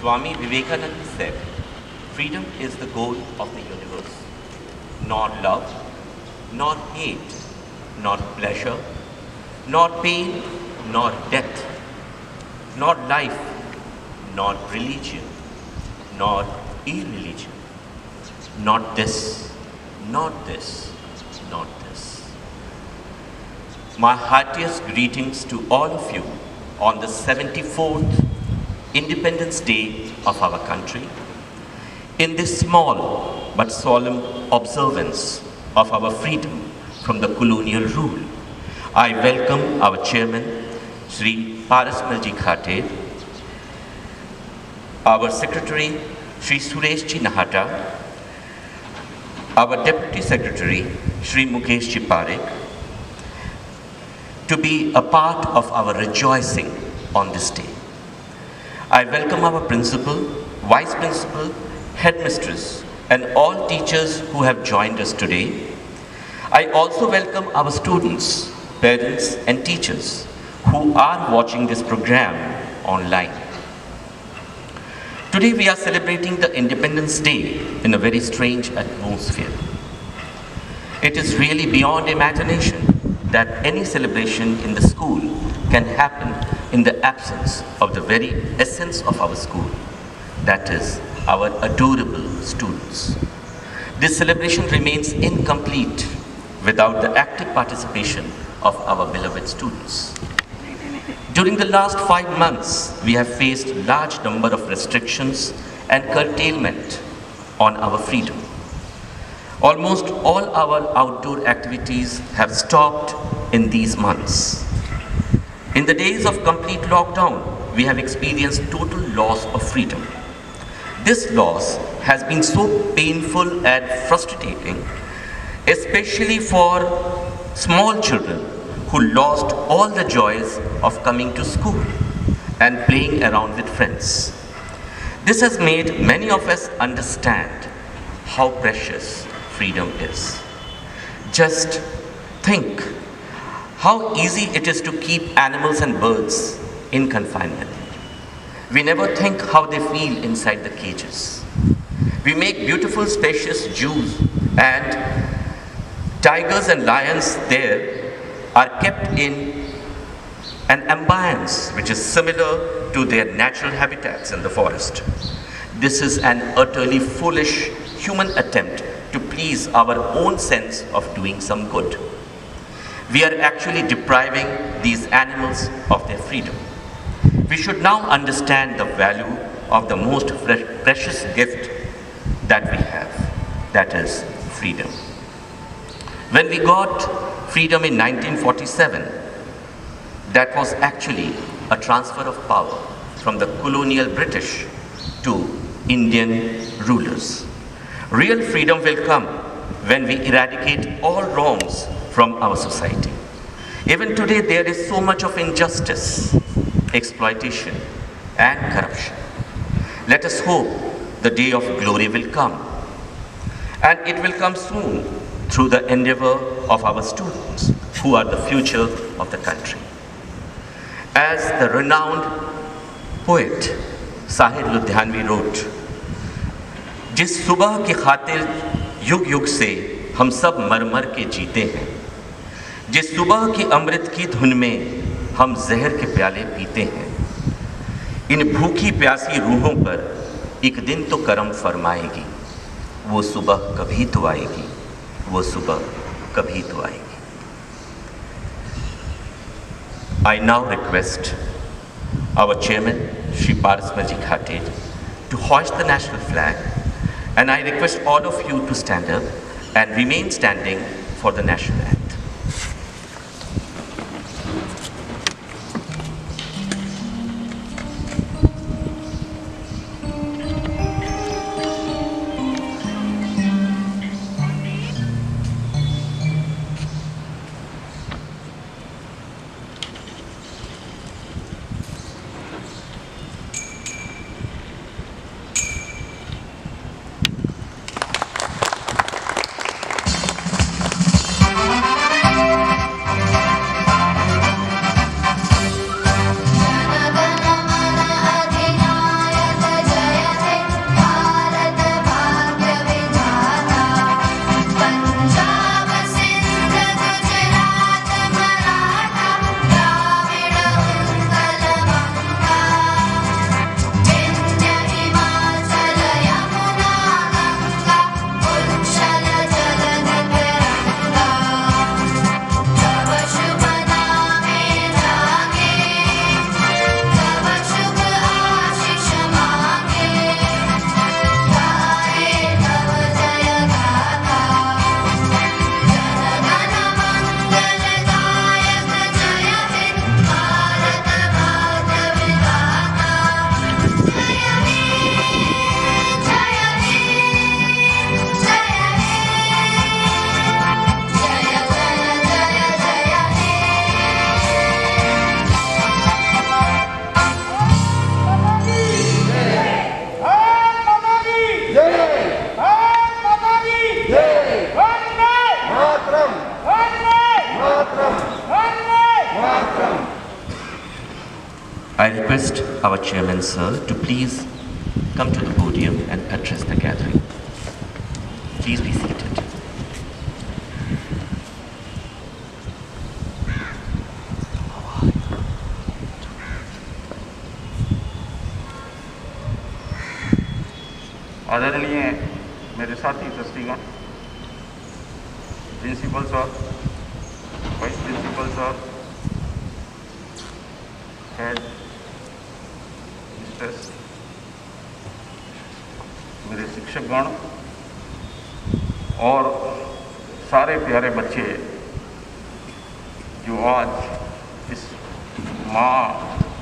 Swami Vivekananda said, freedom is the goal of the universe. Not love, not hate, not pleasure, not pain, not death, not life, not religion, not irreligion, not this, not this, not this. My heartiest greetings to all of you on the 74th Independence Day of our country. In this small but solemn observance of our freedom from the colonial rule, I welcome our chairman, Sri Parasmalji Khate, our secretary, Sri Sureshji Nahata, our deputy secretary, Sri Mukeshji Parekh, to be a part of our rejoicing on this day. I welcome our principal, vice principal, headmistress, and all teachers who have joined us today. I also welcome our students, parents, and teachers who are watching this program online. Today we are celebrating the Independence Day in a very strange atmosphere. It is really beyond imagination that any celebration in the school can happen in the absence of the very essence of our school, that is, our adorable students. This celebration remains incomplete without the active participation of our beloved students. During the last 5 months, we have faced a large number of restrictions and curtailment on our freedom. Almost all our outdoor activities have stopped in these months. In the days of complete lockdown, we have experienced total loss of freedom. This loss has been so painful and frustrating, especially for small children who lost all the joys of coming to school and playing around with friends. This has made many of us understand how precious freedom is. Just think how easy it is to keep animals and birds in confinement. We never think how they feel inside the cages. We make beautiful, spacious zoos, and tigers and lions there are kept in an ambience which is similar to their natural habitats in the forest. This is an utterly foolish human attempt to please our own sense of doing some good. We are actually depriving these animals of their freedom. We should now understand the value of the most precious gift that we have, that is freedom. When we got freedom in 1947, that was actually a transfer of power from the colonial British to Indian rulers. Real freedom will come when we eradicate all wrongs from our society. Even today, there is so much of injustice, exploitation, and corruption. Let us hope the day of glory will come. And it will come soon through the endeavor of our students, who are the future of the country. As the renowned poet Sahir Ludhianvi wrote, जिस सुबह की खातिर युग युग से हम सब मर मर के जीते हैं, जिस सुबह की अमृत की धुन में हम जहर के प्याले पीते हैं, इन भूखी प्यासी रूहों पर एक दिन तो करम फरमाएगी, वो सुबह कभी तो आएगी, वो सुबह कभी तो आएगी. I now request our chairman, Shri Parasmalji Khate, to hoist the national flag, and I request all of you to stand up and remain standing for the national anthem. request our chairman, sir, to please come to the podium and address the gathering. Please be seated. आदरणीय मेरे साथी ट्रस्टीगण, principal sir, vice principal sir, headmistress, मेरे शिक्षकगण और सारे प्यारे बच्चे जो आज इस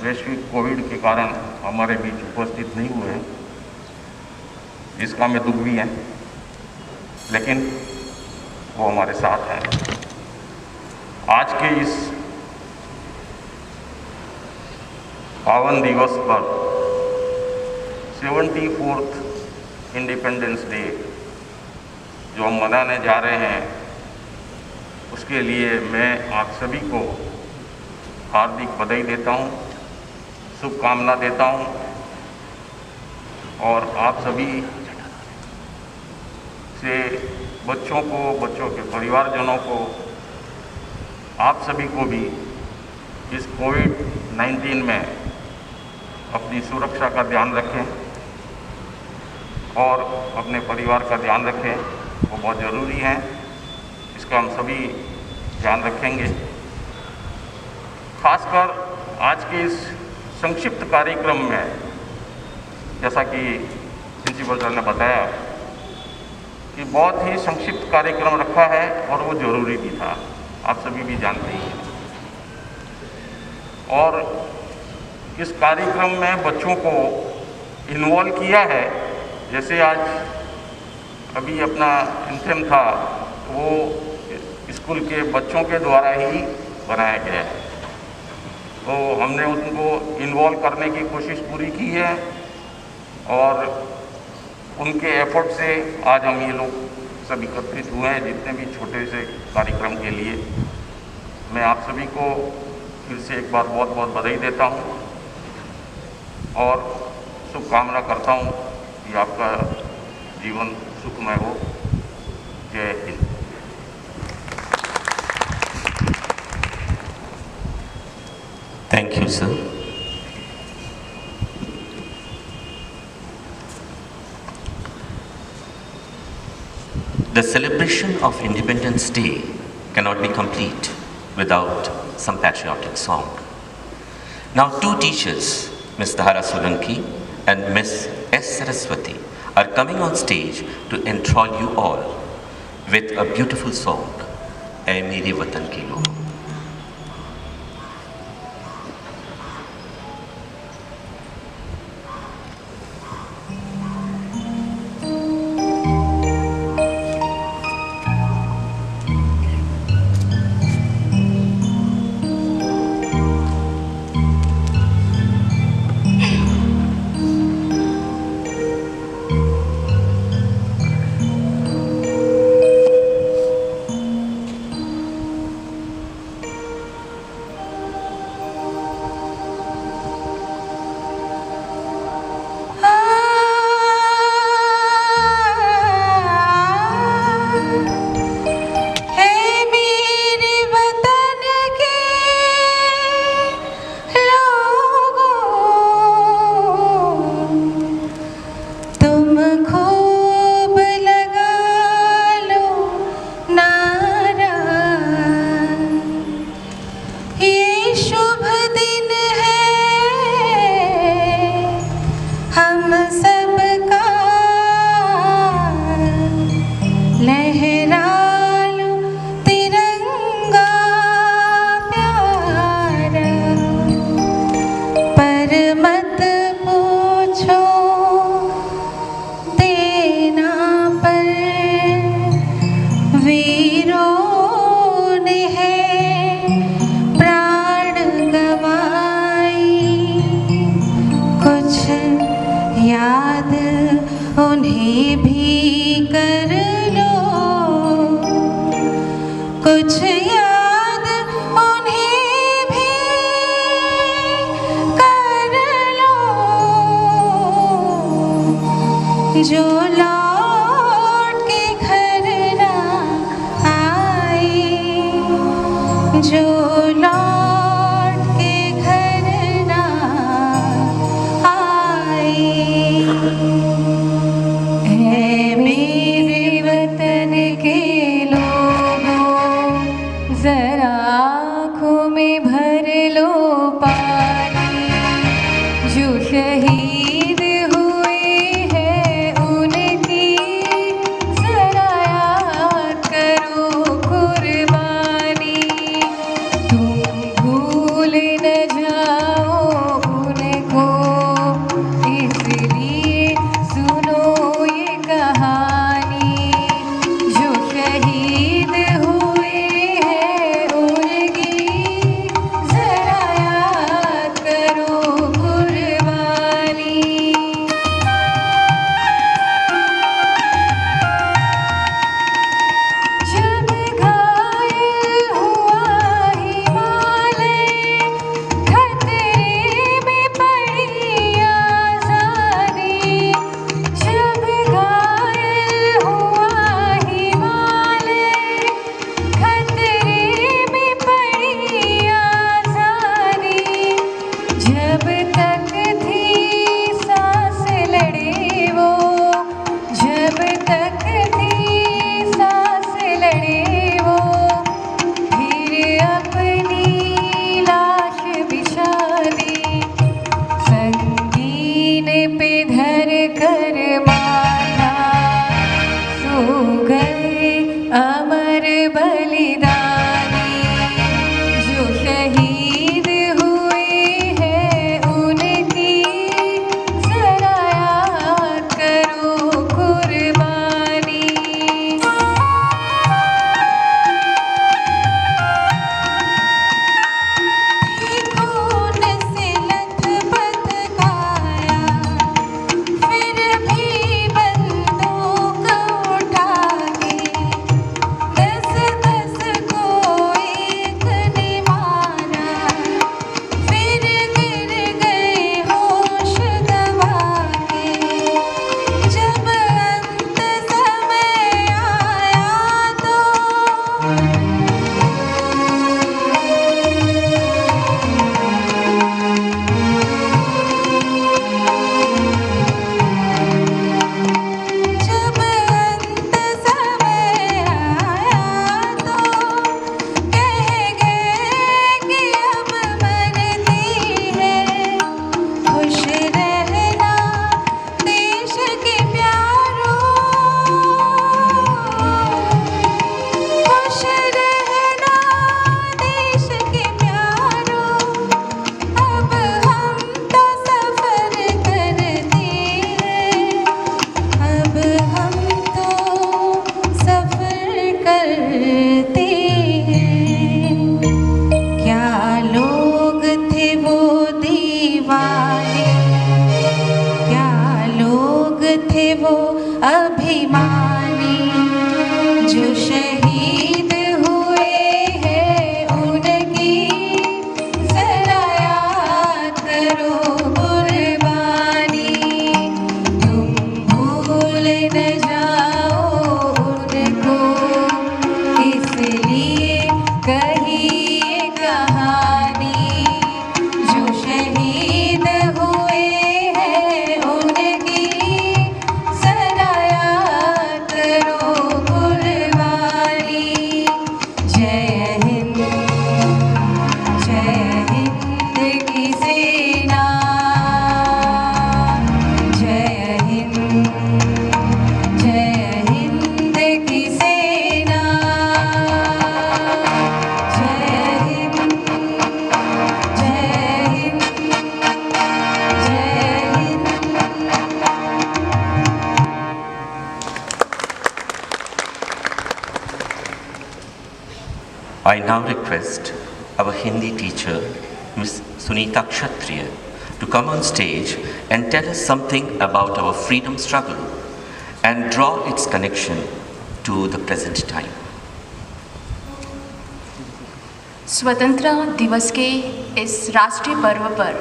वैश्विक कोविड के कारण हमारे बीच उपस्थित नहीं हुए हैं, इसका हमें दुख भी है, लेकिन वो हमारे साथ हैं। आज के इस पावन दिवस पर 74th इंडिपेंडेंस डे जो हम मनाने जा रहे हैं, उसके लिए मैं आप सभी को हार्दिक बधाई देता हूँ, शुभकामना देता हूँ और आप सभी से बच्चों को, बच्चों के परिवारजनों को, आप सभी को भी इस कोविड-19 में अपनी सुरक्षा का ध्यान रखें और अपने परिवार का ध्यान रखें, वो बहुत ज़रूरी है। इसका हम सभी ध्यान रखेंगे। खासकर आज के इस संक्षिप्त कार्यक्रम में, जैसा कि प्रिंसिपल सर ने बताया कि बहुत ही संक्षिप्त कार्यक्रम रखा है और वो ज़रूरी भी था, आप सभी भी जानते ही हैं। और इस कार्यक्रम में बच्चों को इन्वॉल्व किया है। जैसे आज अभी अपना एंथेम था, वो स्कूल के बच्चों के द्वारा ही बनाया गया है, तो हमने उनको इन्वॉल्व करने की कोशिश पूरी की है और उनके एफर्ट से आज हम ये लोग सब एकत्रित हुए हैं, जितने भी छोटे से कार्यक्रम के लिए। मैं आप सभी को फिर से एक बार बहुत बहुत बधाई देता हूँ और शुभकामना करता हूँ कि आपका जीवन सुखमय हो। जय Hind. Thank you, sir. The celebration of Independence Day cannot be complete without some patriotic song. Now, two teachers, Ms. Dhara Solanki and Ms. S. Saraswati, are coming on stage to enthrall you all with a beautiful song, "Ae Mere Watan Ke Log." जो लौट के घर ना आए। है मेरे वतन के लोगों जरा आँखों में भर लो पानी। जो शहीद हुए हैं उनकी जरा याद करो कुर्बानी। तुम भूल न जाओ उनको, इसलिए सुनो ये कहानी। जो शहीद हुए हैं उनकी जरा याद करो कुर्बानी। जब घायल हुआ हिमालय, खतरे में पड़ी आज़ादी। जब घायल हुआ हिमालय, खतरे में पड़ी आज़ादी। जब तक थी सांस लड़े वो, जब तक थी सांस लड़े वो, फिर अपनी लाश बिछा दी। संगीन पे धर कर माथा, सो गए अमर बलिदानी। जो शहीद हुए हैं उनकी जरा याद करो कुर्बानी। खून से लथपथ काया, फिर भी बंदूक उठा के, दस दस को एक ने मारा। फिर गिर गए होश गंवा के। जब अंत समय आया तो जब अंत समय आया तो कह गए कि अब मरती है। खुश रहना देश के प्यारों, खुश रहना देश के प्यारों। अब हम तो सफर करते हैं, अब हम तो सफर करते हैं। क्या लोग थे वो दीवाने, क्या लोग थे वो अभिमानी। जो शहीद हुए हैं उनकी जरा याद करो कुर्बानी। तुम भूल न जाओ उनको, इसलिए कही ये कहानी। जो शहीद हुए हैं उनकी जरा याद करो कुर्बानी। जय हिंद, जय हिंद की सेना। जय हिंद, जय हिंद की सेना। जय हिंद, जय हिंद, जय Hind. I now request our Hindi teacher, Ms. Sunita Kshatriya, to come on stage and tell us something about our freedom struggle and draw its connection to the present time. स्वतंत्रता दिवस के इस राष्ट्रीय पर्व पर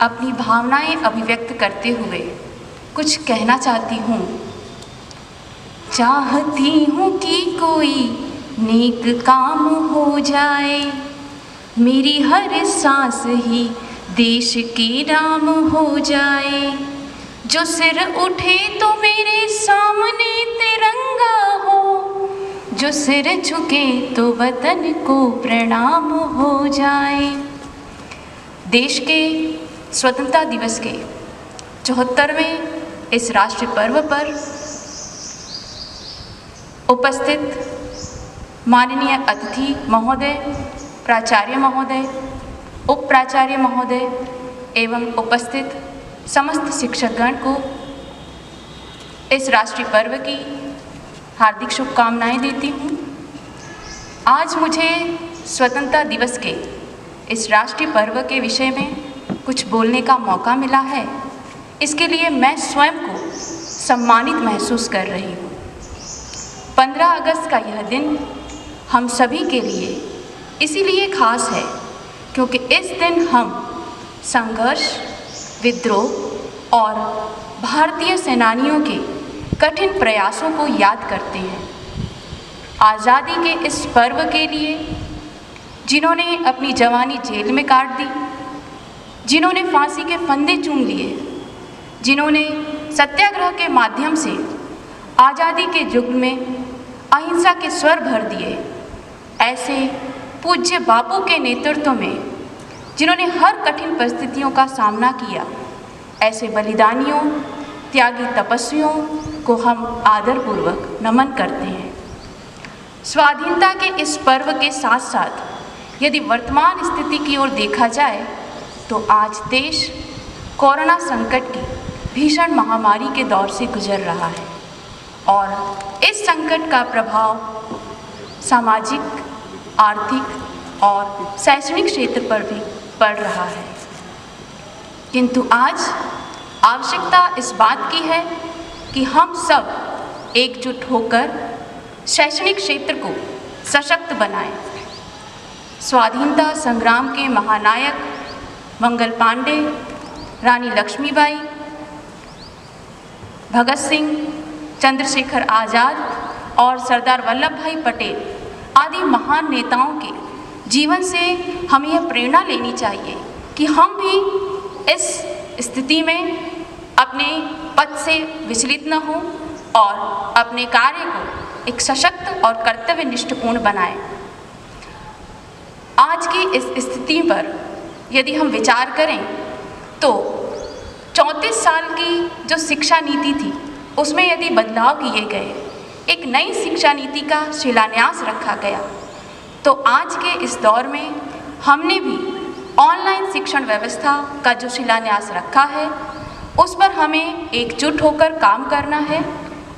अपनी भावनाएं अभिव्यक्त करते हुए कुछ कहना चाहती हूँ। चाहती हूँ कि कोई नेक काम हो जाए, मेरी हर सांस ही देश के नाम हो जाए। जो सिर उठे तो मेरे सामने तिरंगा हो, जो सिर झुके तो वतन को प्रणाम हो जाए। देश के स्वतंत्रता दिवस के 74वें इस राष्ट्रीय पर्व पर उपस्थित माननीय अतिथि महोदय, प्राचार्य महोदय, उप प्राचार्य महोदय एवं उपस्थित समस्त शिक्षकगण को इस राष्ट्रीय पर्व की हार्दिक शुभकामनाएं देती हूँ। आज मुझे स्वतंत्रता दिवस के इस राष्ट्रीय पर्व के विषय में कुछ बोलने का मौका मिला है, इसके लिए मैं स्वयं को सम्मानित महसूस कर रही हूँ। 15 अगस्त का यह दिन हम सभी के लिए इसीलिए खास है क्योंकि इस दिन हम संघर्ष, विद्रोह और भारतीय सेनानियों के कठिन प्रयासों को याद करते हैं। आज़ादी के इस पर्व के लिए जिन्होंने अपनी जवानी जेल में काट दी, जिन्होंने फांसी के फंदे चूम लिए, जिन्होंने सत्याग्रह के माध्यम से आज़ादी के युग में अहिंसा के स्वर भर दिए, ऐसे पूज्य बापू के नेतृत्व में जिन्होंने हर कठिन परिस्थितियों का सामना किया, ऐसे बलिदानियों, त्यागी तपस्वियों को हम आदरपूर्वक नमन करते हैं। स्वाधीनता के इस पर्व के साथ साथ यदि वर्तमान स्थिति की ओर देखा जाए तो आज देश कोरोना संकट की भीषण महामारी के दौर से गुजर रहा है और इस संकट का प्रभाव सामाजिक, आर्थिक और शैक्षणिक क्षेत्र पर भी पड़ रहा है। किंतु आज आवश्यकता इस बात की है कि हम सब एकजुट होकर शैक्षणिक क्षेत्र को सशक्त बनाएं। स्वाधीनता संग्राम के महानायक मंगल पांडे, रानी लक्ष्मीबाई, भगत सिंह, चंद्रशेखर आज़ाद और सरदार वल्लभ भाई पटेल आदि महान नेताओं के जीवन से हमें यह प्रेरणा लेनी चाहिए कि हम भी इस स्थिति में अपने पद से विचलित न हों और अपने कार्य को एक सशक्त और कर्तव्यनिष्ठपूर्ण बनाएं। आज की इस स्थिति पर यदि हम विचार करें तो 34 साल की जो शिक्षा नीति थी उसमें यदि बदलाव किए गए, एक नई शिक्षा नीति का शिलान्यास रखा गया, तो आज के इस दौर में हमने भी ऑनलाइन शिक्षण व्यवस्था का जो शिलान्यास रखा है उस पर हमें एकजुट होकर काम करना है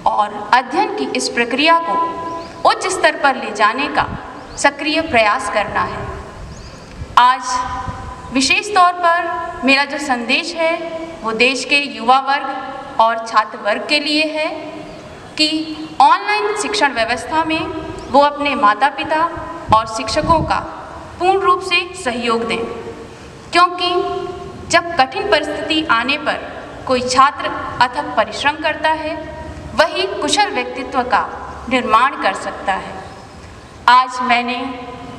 और अध्ययन की इस प्रक्रिया को उच्च स्तर पर ले जाने का सक्रिय प्रयास करना है। आज विशेष तौर पर मेरा जो संदेश है वो देश के युवा वर्ग और छात्र वर्ग के लिए है कि ऑनलाइन शिक्षण व्यवस्था में वो अपने माता पिता और शिक्षकों का पूर्ण रूप से सहयोग दें, क्योंकि जब कठिन परिस्थिति आने पर कोई छात्र अथक परिश्रम करता है वही कुशल व्यक्तित्व का निर्माण कर सकता है। आज मैंने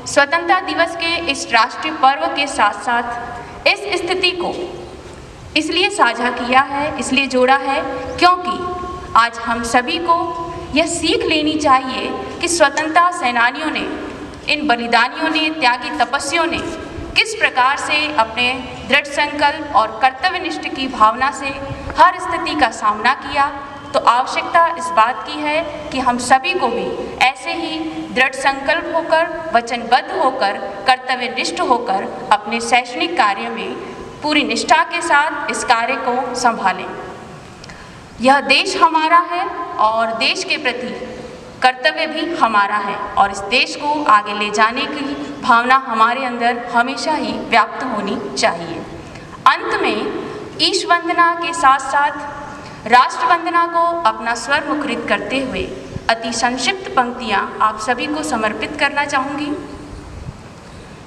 स्वतंत्रता दिवस के इस राष्ट्रीय पर्व के साथ साथ इस स्थिति को इसलिए साझा किया है, इसलिए जोड़ा है क्योंकि आज हम सभी को यह सीख लेनी चाहिए कि स्वतंत्रता सेनानियों ने, इन बलिदानियों ने, त्यागी तपस्वियों ने किस प्रकार से अपने दृढ़ संकल्प और कर्तव्यनिष्ठ की भावना से हर स्थिति का सामना किया। तो आवश्यकता इस बात की है कि हम सभी को भी ऐसे ही दृढ़ संकल्प होकर, वचनबद्ध होकर, कर्तव्यनिष्ठ होकर अपने शैक्षणिक कार्य में पूरी निष्ठा के साथ इस कार्य को संभालें। यह देश हमारा है और देश के प्रति कर्तव्य भी हमारा है और इस देश को आगे ले जाने की भावना हमारे अंदर हमेशा ही व्याप्त होनी चाहिए। अंत में ईश वंदना के साथ साथ राष्ट्र वंदना को अपना स्वर मुखरित करते हुए अति संक्षिप्त पंक्तियां आप सभी को समर्पित करना चाहूँगी।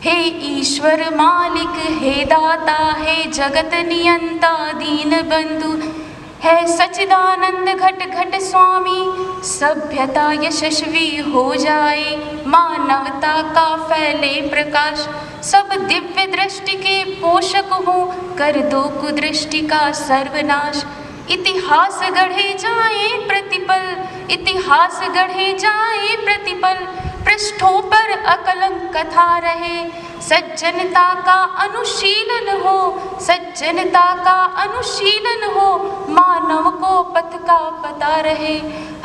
हे ईश्वर मालिक, हे दाता, हे जगत नियंता, दीन बंधु, है सच्चिदानंद घट घट स्वामी, सभ्यता यशस्वी हो जाए, मानवता का फैले प्रकाश, सब दिव्य दृष्टि के पोषक हो, कर दो कुदृष्टि का सर्वनाश। इतिहास गढ़े जाए प्रतिपल, इतिहास गढ़े जाए प्रतिपल, पृष्ठों पर अकलंक कथा रहे, सज्जनता का अनुशीलन हो, सज्जनता का अनुशीलन हो, मानव को पथ का पता रहे।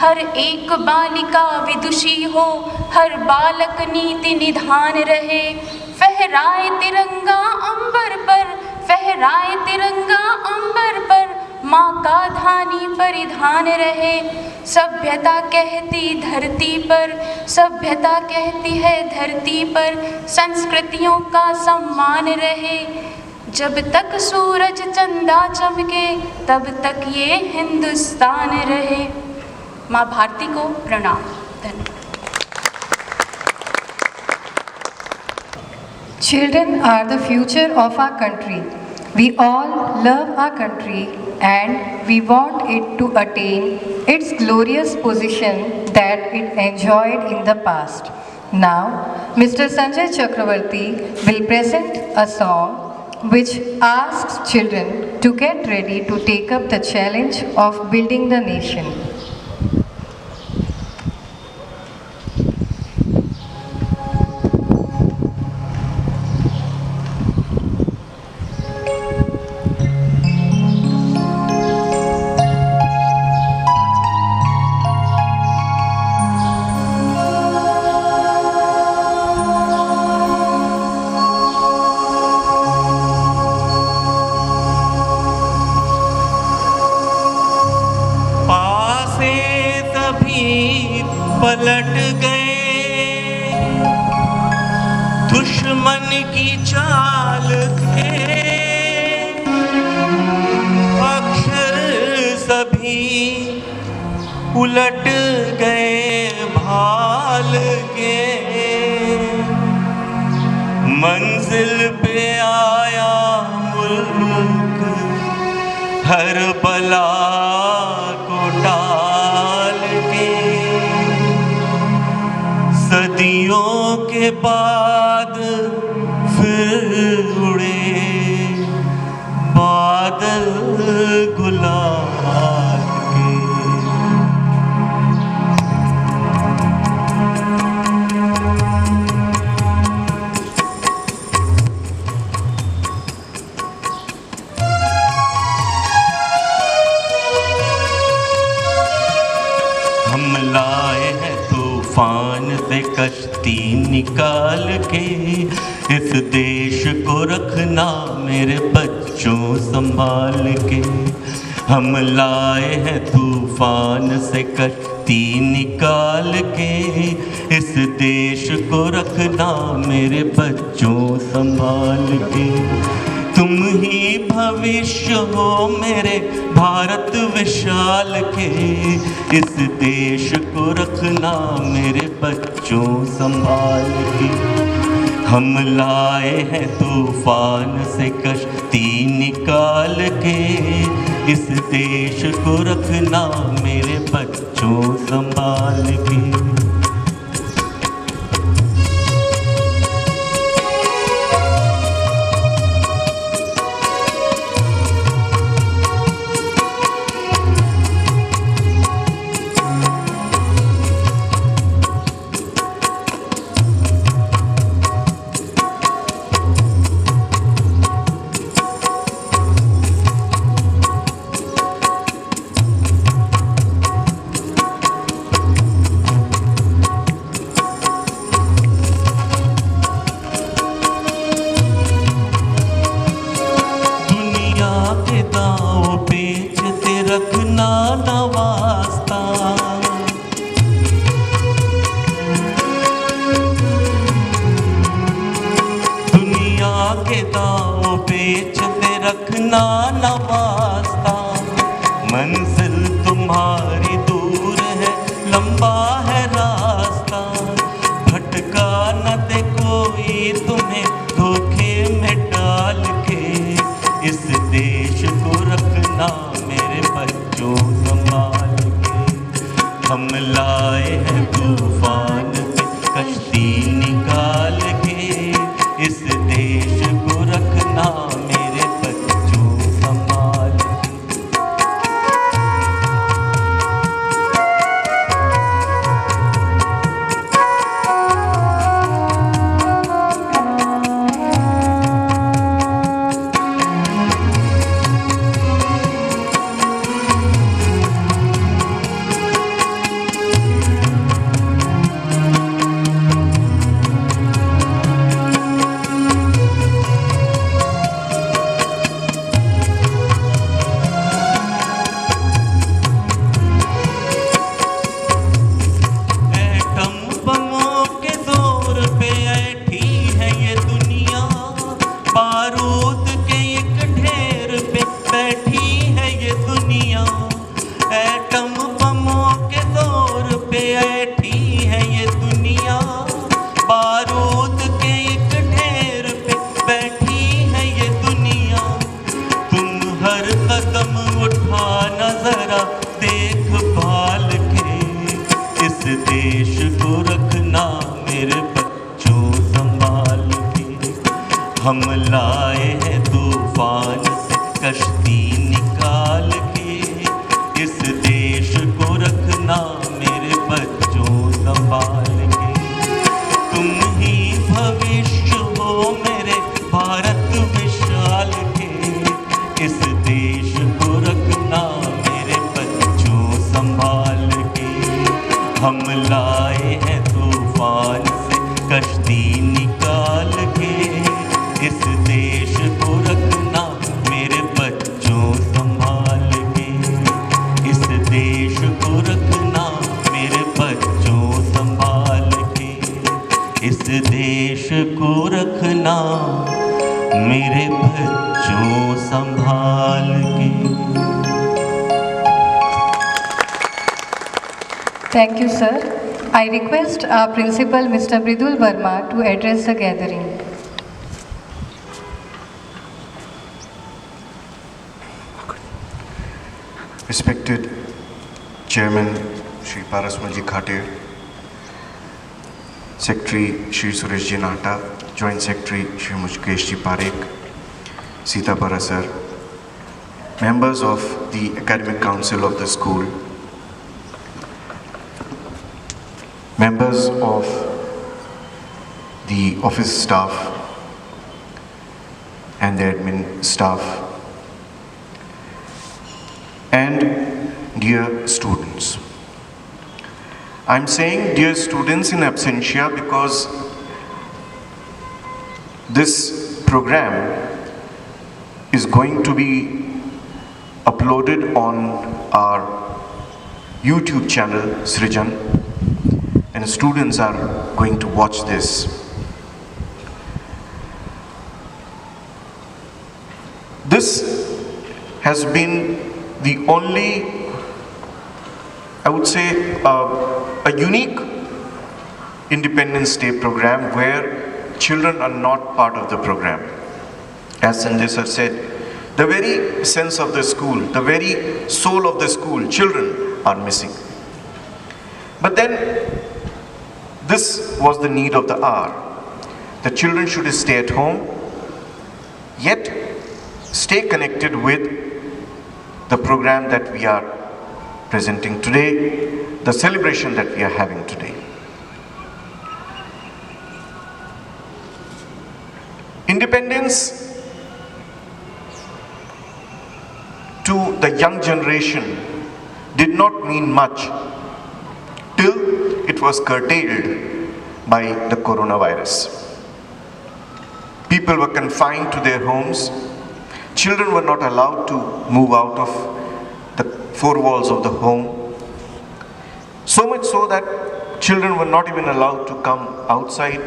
हर एक बालिका विदुषी हो, हर बालक नीति निधान रहे, फहराए तिरंगा अंबर पर, फहराए तिरंगा अंबर पर, माँ का धानी परिधान रहे। सभ्यता कहती धरती पर, सभ्यता कहती है धरती पर, संस्कृतियों का सम्मान रहे। जब तक सूरज चंदा चमके, तब तक ये हिंदुस्तान रहे। माँ भारती को प्रणाम। धन्यवाद। Children are the future of our country. We all love our country and we want it to attain its glorious position that it enjoyed in the past. Now, Mr. Sanjay Chakravarti will present a song which asks children to get ready to take up the challenge of building the nation. पलट गए दुश्मन की चाल थे, अक्षर सभी उलट गए भाल के, मंजिल पे आया मुल्क हर बला को टाल के, सदियों के बाद फिर उड़े बादल गुलाल के। हम लाए हैं तूफान से कश्ती निकाल के, इस देश को रखना मेरे बच्चों संभाल के। हम लाए हैं तूफान से कश्ती निकाल के, इस देश को रखना मेरे बच्चों संभाल के। तुम ही भविष्य हो मेरे भारत विशाल के, इस देश को रखना मेरे बच्चों संभाल के। हम लाए हैं तूफान से कश्ती निकाल के, इस देश को रखना मेरे बच्चों संभाल के। के दांव बेचते रखना न वास्ता, मंजिल तुम्हारी दूर है लंबा है रास्ता, भटका न दे कोई तुम्हें धोखे में डाल के, इस देश को रखना मेरे बच्चों हम लाए हैं तूफान पे कश्ती निकाल के, इस देश को रखना मेरे बच्चों संभाल के। एटम बमों के जोर पे ऐठी है ये दुनिया, बारूद के एक ढेर पे बैठी है ये दुनिया। एटम बमों के जोर पे ऐठी है ये दुनिया, बारूद के एक ढेर पे बैठी है ये दुनिया। तुम हर कदम उठाना जरा देखभाल के, इस देश को रखना मेरे बच्चों संभाल के। हम लाए हैं तूफान से कश्ती निकाल के, इस देश को रखना मेरे बच्चों संभाल के। तुम ही भविष्य हो मेरे भारत विशाल के, इस देश को रखना मेरे बच्चों संभाल के। हम लाए हैं तूफान से कश्ती निकाल के, इस देश को रखना मेरे बच्चों संभाल के। इस देश को रखना मेरे बच्चों संभाल के, इस देश को रखना मेरे बच्चों संभाल के। Thank you, sir. I request our principal, Mr. Mridul Verma, to address the gathering. Respected Chairman Shri Parasmaji Khate, Secretary Shri Suresh Ji Nata, Joint Secretary Shri Mukesh Ji Parekh, Sita Para sir, members of the Academic Council of the school, members of the office staff and the admin staff, and dear students. I'm saying dear students in absentia because this program is going to be uploaded on our YouTube channel Srijan, and students are going to watch this. This has been the only, I would say, a unique Independence Day program where children are not part of the program. As Sanjay sir said, the very sense of the school, the very soul of the school, children are missing. But then, this was the need of the hour. The children should stay at home, yet stay connected with the program that we are presenting today, the celebration that we are having today. Independence to the young generation did not mean much till it was curtailed by the coronavirus. People were confined to their homes. Children were not allowed to move out of the four walls of the home. So much so that children were not even allowed to come outside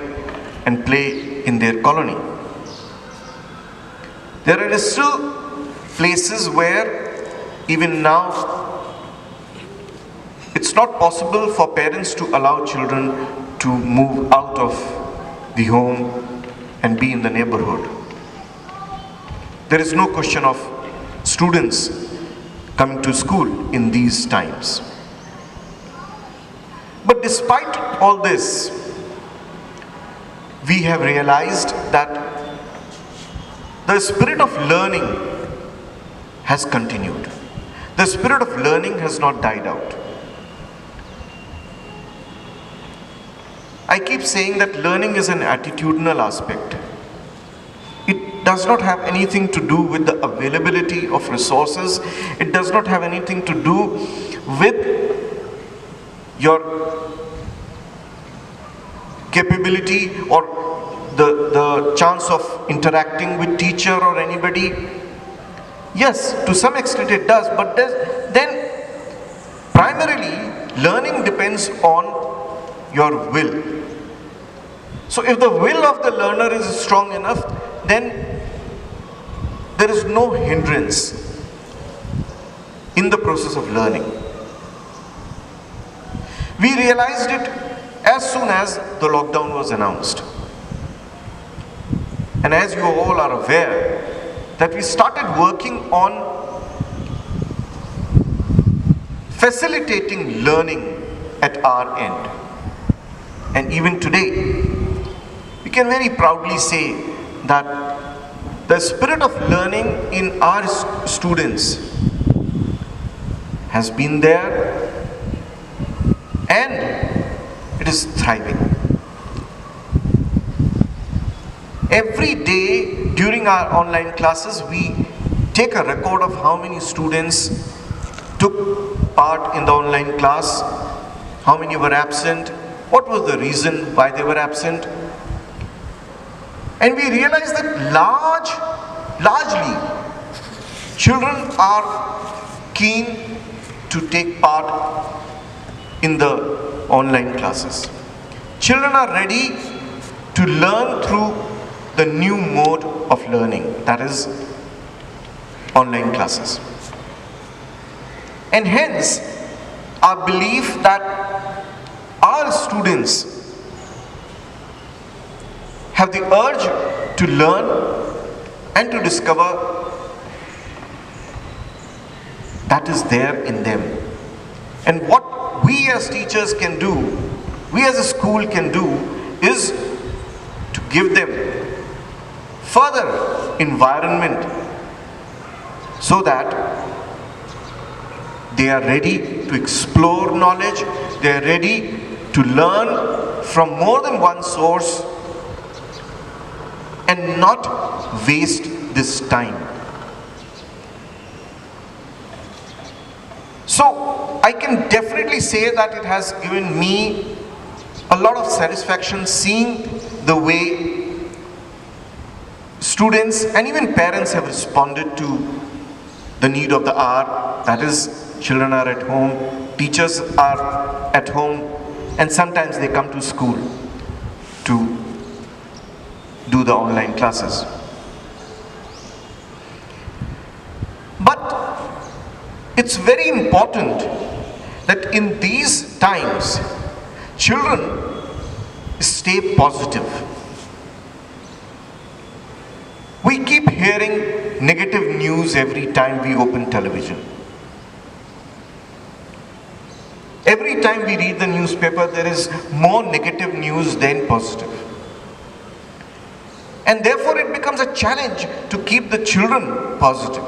and play in their colony. There are still places where even now it's not possible for parents to allow children to move out of the home and be in the neighborhood. There is no question of students coming to school in these times. But despite all this, we have realized that the spirit of learning has continued. The spirit of learning has not died out. I keep saying that learning is an attitudinal aspect. It does not have anything to do with the availability of resources. It does not have anything to do with your capability or the chance of interacting with teacher or anybody. Yes, to some extent it does, but then primarily learning depends on your will. So if the will of the learner is strong enough, then there is no hindrance in the process of learning. We realized it as soon as the lockdown was announced. And as you all are aware, that we started working on facilitating learning at our end. And even today, we can very proudly say that the spirit of learning in our students has been there and it is thriving. Every day during our online classes, we take a record of how many students took part in the online class, how many were absent, what was the reason why they were absent. And we realize that largely, children are keen to take part in the online classes. Children are ready to learn through the new mode of learning, that is online classes. And hence, our belief that our students have the urge to learn and to discover, that is there in them. And what we as teachers can do, we as a school can do, is to give them further environment so that they are ready to explore knowledge, they are ready to learn from more than one source and not waste this time. So I can definitely say that it has given me a lot of satisfaction seeing the way students and even parents have responded to the need of the hour, that is, children are at home, teachers are at home, and sometimes they come to school to do the online classes. But it's very important that in these times, children stay positive. We keep hearing negative news every time we open television. Every time we read the newspaper, there is more negative news than positive. And therefore it becomes a challenge to keep the children positive.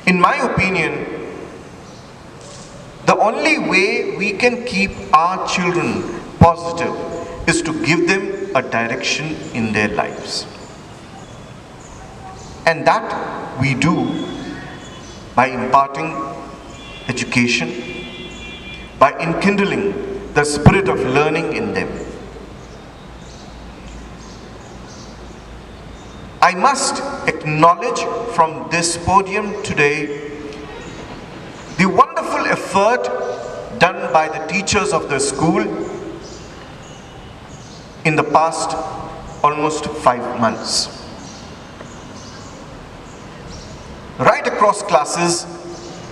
In my opinion, the only way we can keep our children positive is to give them a direction in their lives. And that we do by imparting education, by enkindling the spirit of learning in them. I must acknowledge from this podium today the wonderful effort done by the teachers of the school in the past almost 5 months. Right across classes,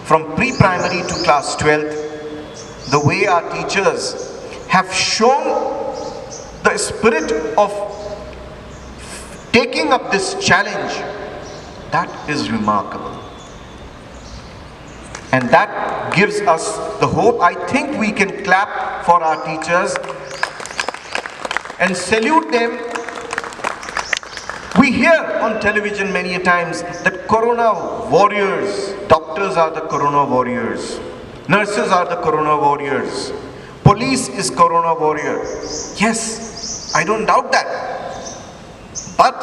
from pre-primary to class 12th, the way our teachers have shown the spirit of taking up this challenge, that is remarkable. And that gives us the hope. I think we can clap for our teachers and salute them. We hear on television many a times that corona warriors, doctors are the corona warriors, nurses are the corona warriors, police is corona warrior. Yes, I don't doubt that. But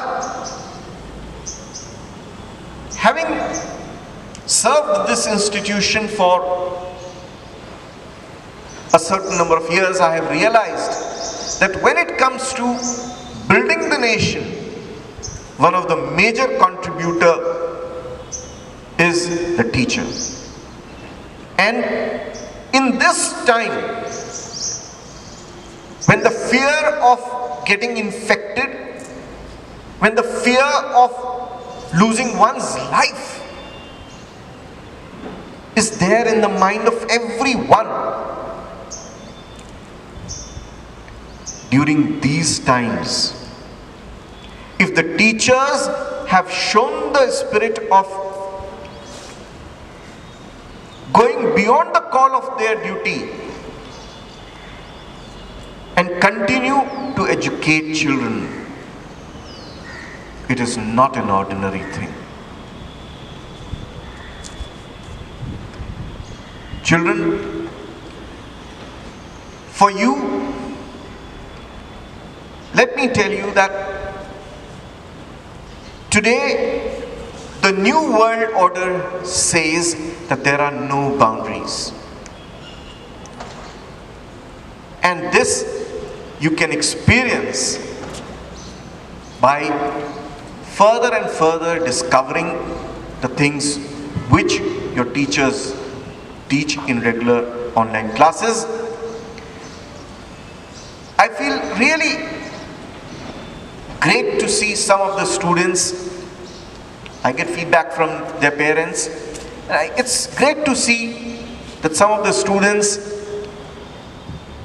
having served this institution for a certain number of years, I have realized that when it comes to building the nation, one of the major contributor is the teacher. And in this time, when the fear of getting infected, when the fear of losing one's life is there in the mind of everyone, during these times, if the teachers have shown the spirit of going beyond the call of their duty and continue to educate children, it is not an ordinary thing. Children, for you, let me tell you that today the new world order says that there are no boundaries. And this you can experience by further and further discovering the things which your teachers teach in regular online classes. I feel really great to see some of the students. I get feedback from their parents. It's great to see that some of the students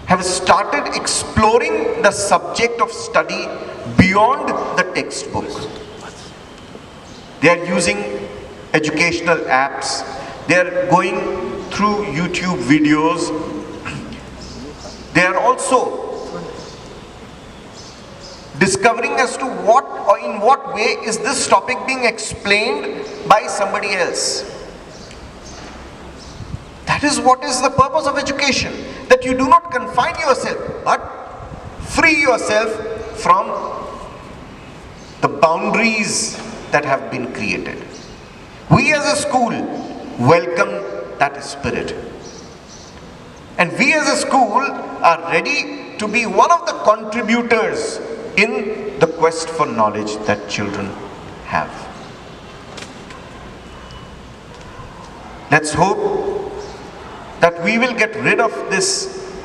have started exploring the subject of study beyond the textbook. They are using educational apps. They are going through YouTube videos. They are also discovering as to what or in what way is this topic being explained by somebody else. That is what is the purpose of education, that you do not confine yourself, but free yourself from the boundaries that have been created. We as a school welcome that spirit. And we as a school are ready to be one of the contributors in the quest for knowledge that children have. Let's hope that we will get rid of this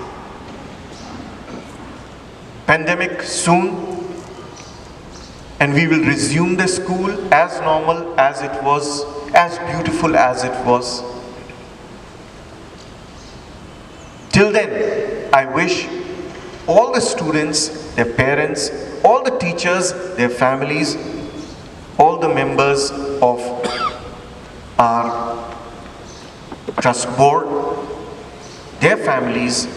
pandemic soon and we will resume the school as normal as it was, as beautiful as it was. Till then, I wish all the students, their parents, all the teachers, their families, all the members of our trust board, their families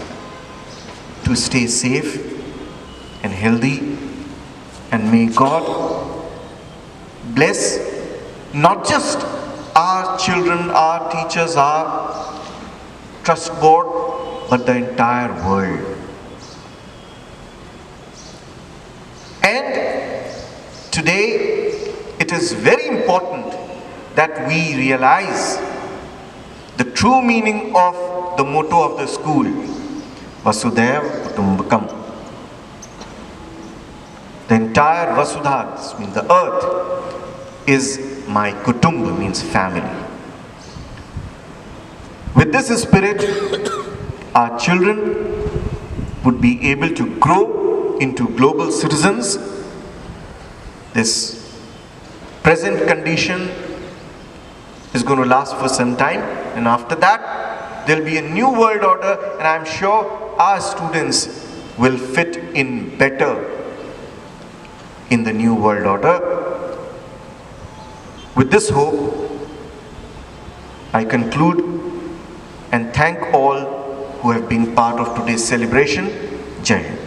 to stay safe and healthy, and may God bless not just our children, our teachers, our trust board, but the entire world. And today it is very important that we realize the true meaning of the motto of the school, Vasudhaiva Kutumbakam. The entire Vasudha, this means the earth, is my Kutumba, means family. With this spirit, our children would be able to grow into global citizens. This present condition is going to last for some time, and after that there will be a new world order, and I am sure our students will fit in better in the new world order. With this hope, I conclude and thank all who have been part of today's celebration. Jai Hind.